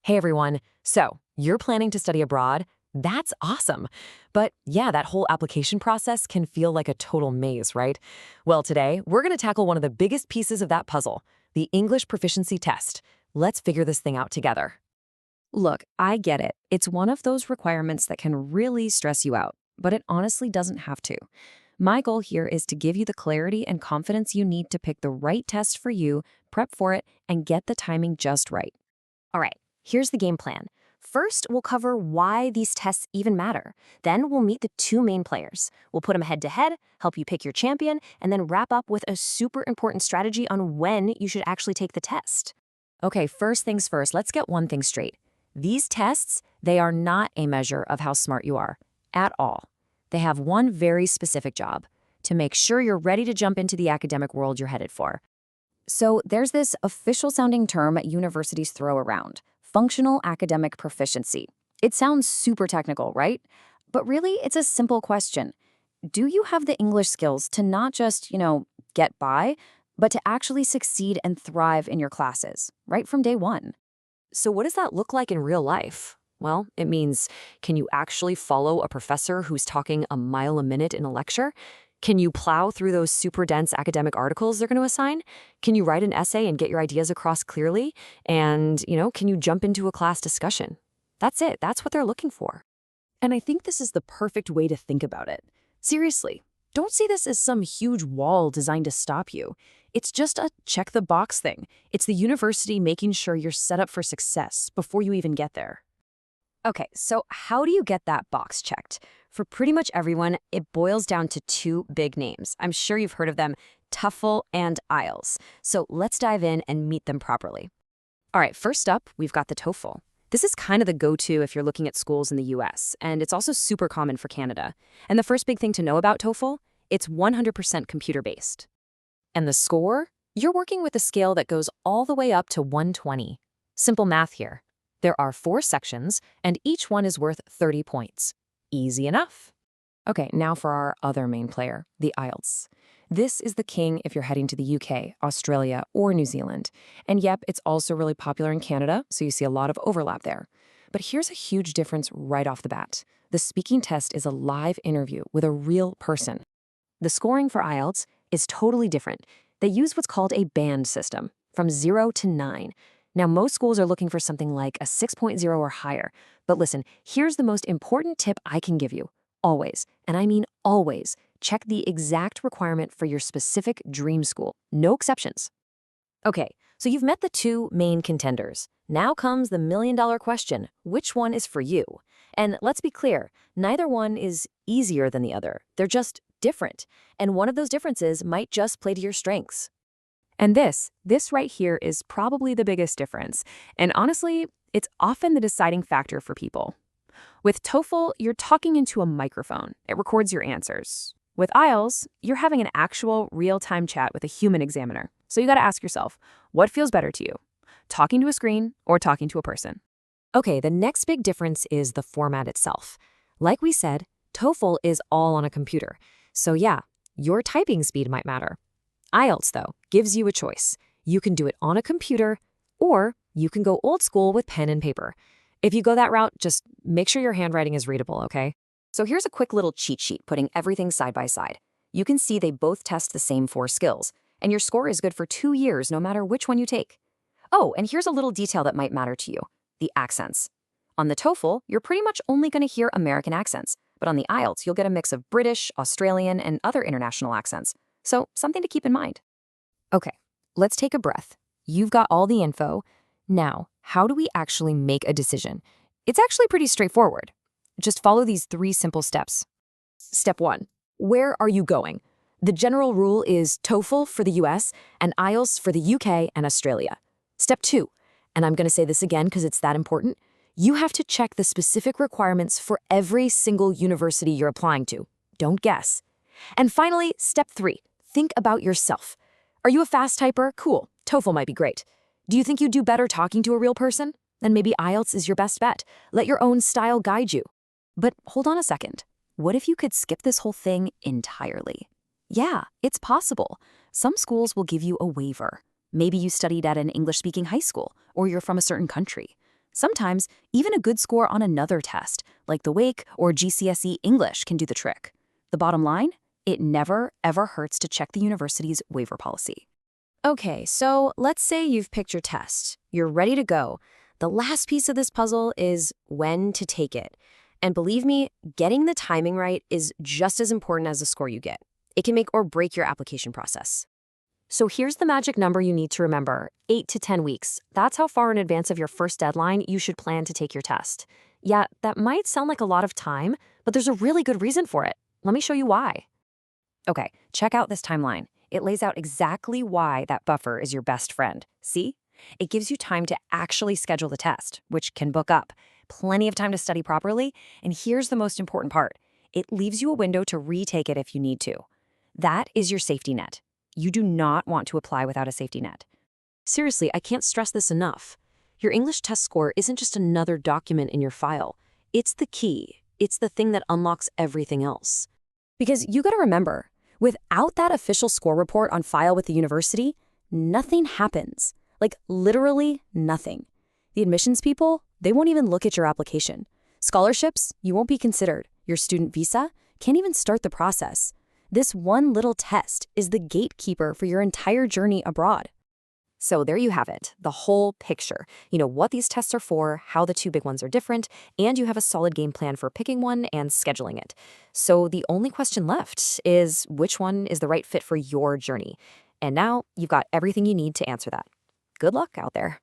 Hey everyone. So, you're planning to study abroad? That's awesome. But yeah, that whole application process can feel like a total maze, right? Well, today, we're going to tackle one of the biggest pieces of that puzzle, the English proficiency test. Let's figure this thing out together. Look, I get it. It's one of those requirements that can really stress you out, but it honestly doesn't have to. My goal here is to give you the clarity and confidence you need to pick the right test for you, prep for it, and get the timing just right. All right, here's the game plan. First, we'll cover why these tests even matter. Then we'll meet the two main players. We'll put them head to head, help you pick your champion, and then wrap up with a super important strategy on when you should actually take the test. Okay, first things first, let's get one thing straight. These tests, they are not a measure of how smart you are, at all. They have one very specific job, to make sure you're ready to jump into the academic world you're headed for. So there's this official-sounding term universities throw around, functional academic proficiency. It sounds super technical, right? But really, it's a simple question. Do you have the English skills to not just, get by, but to actually succeed and thrive in your classes, right from day one? So, what does that look like in real life? Well, it means, can you actually follow a professor who's talking a mile a minute in a lecture? Can you plow through those super dense academic articles they're going to assign? Can you write an essay and get your ideas across clearly? And, can you jump into a class discussion? That's it. That's what they're looking for. And I think this is the perfect way to think about it. Seriously, don't see this as some huge wall designed to stop you. It's just a check-the-box thing. It's the university making sure you're set up for success before you even get there. Okay, so how do you get that box checked? For pretty much everyone, it boils down to two big names. I'm sure you've heard of them, TOEFL and IELTS. So let's dive in and meet them properly. All right, first up, we've got the TOEFL. This is kind of the go-to if you're looking at schools in the US, and it's also super common for Canada. And the first big thing to know about TOEFL, it's 100% computer-based. And the score? You're working with a scale that goes all the way up to 120. Simple math here. There are 4 sections, and each one is worth 30 points. Easy enough. Okay, now for our other main player, the IELTS. This is the king if you're heading to the UK, Australia, or New Zealand. And yep, it's also really popular in Canada, so you see a lot of overlap there. But here's a huge difference right off the bat. The speaking test is a live interview with a real person. The scoring for IELTS is totally different. They use what's called a band system, from 0 to 9. Now, most schools are looking for something like a 6.0 or higher. But listen, here's the most important tip I can give you. Always, and I mean always, check the exact requirement for your specific dream school. No exceptions. Okay, so you've met the two main contenders. Now comes the million-dollar question. Which one is for you? And let's be clear, neither one is easier than the other. They're just different. And one of those differences might just play to your strengths. And this right here is probably the biggest difference. And honestly, it's often the deciding factor for people. With TOEFL, you're talking into a microphone. It records your answers. With IELTS, you're having an actual real-time chat with a human examiner. So you got to ask yourself, what feels better to you? Talking to a screen or talking to a person? Okay, the next big difference is the format itself. Like we said, TOEFL is all on a computer. So yeah, your typing speed might matter. IELTS, though, gives you a choice. You can do it on a computer, or you can go old school with pen and paper. If you go that route, just make sure your handwriting is readable, okay? So here's a quick little cheat sheet putting everything side by side. You can see they both test the same 4 skills, and your score is good for 2 years no matter which one you take. Oh, and here's a little detail that might matter to you, the accents. On the TOEFL, you're pretty much only going to hear American accents, but on the IELTS, you'll get a mix of British, Australian, and other international accents. So something to keep in mind. Okay, let's take a breath. You've got all the info. Now, how do we actually make a decision? It's actually pretty straightforward. Just follow these 3 simple steps. Step 1. Where are you going? The general rule is TOEFL for the US and IELTS for the UK and Australia. Step 2, and I'm going to say this again because it's that important, you have to check the specific requirements for every single university you're applying to. Don't guess. And finally, step 3, think about yourself. Are you a fast typer? Cool. TOEFL might be great. Do you think you'd do better talking to a real person? Then maybe IELTS is your best bet. Let your own style guide you. But hold on a second. What if you could skip this whole thing entirely? Yeah, it's possible. Some schools will give you a waiver. Maybe you studied at an English-speaking high school, or you're from a certain country. Sometimes, even a good score on another test, like the WAKE or GCSE English, can do the trick. The bottom line? It never, ever hurts to check the university's waiver policy. Okay, so let's say you've picked your test. You're ready to go. The last piece of this puzzle is when to take it. And believe me, getting the timing right is just as important as the score you get. It can make or break your application process. So here's the magic number you need to remember, 8 to 10 weeks. That's how far in advance of your first deadline you should plan to take your test. Yeah, that might sound like a lot of time, but there's a really good reason for it. Let me show you why. Okay, check out this timeline. It lays out exactly why that buffer is your best friend. See? It gives you time to actually schedule the test, which can book up. Plenty of time to study properly, and here's the most important part. It leaves you a window to retake it if you need to. That is your safety net. You do not want to apply without a safety net. Seriously, I can't stress this enough. Your English test score isn't just another document in your file. It's the key. It's the thing that unlocks everything else. Because you gotta remember, without that official score report on file with the university, nothing happens. Like literally nothing. The admissions people, they won't even look at your application. Scholarships, you won't be considered. Your student visa can't even start the process. This one little test is the gatekeeper for your entire journey abroad. So there you have it, the whole picture. You know what these tests are for, how the two big ones are different, and you have a solid game plan for picking one and scheduling it. So the only question left is which one is the right fit for your journey. And now you've got everything you need to answer that. Good luck out there.